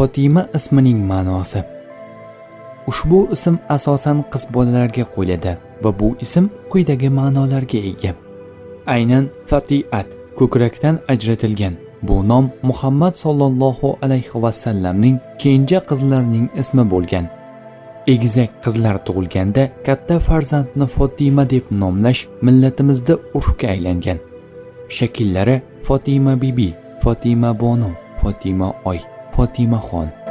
Fotima ismining ma'nosi. Ushbu ism asosan qiz bolalarga qo'yiladi va bu ism quyidagi ma'nolarga ega. Aynan Fatiat, ko'krakdan ajratilgan. Bu nom Muhammad sallallohu alayhi va sallamning kenja qizlarining ismi bo'lgan. Egizak qizlar tug'ilganda katta farzandni Fotima deb nomlash millatimizda urfga aylangan. Shakllari Fotima bibi, Fotima bono, Fotima oy, Fotima xon.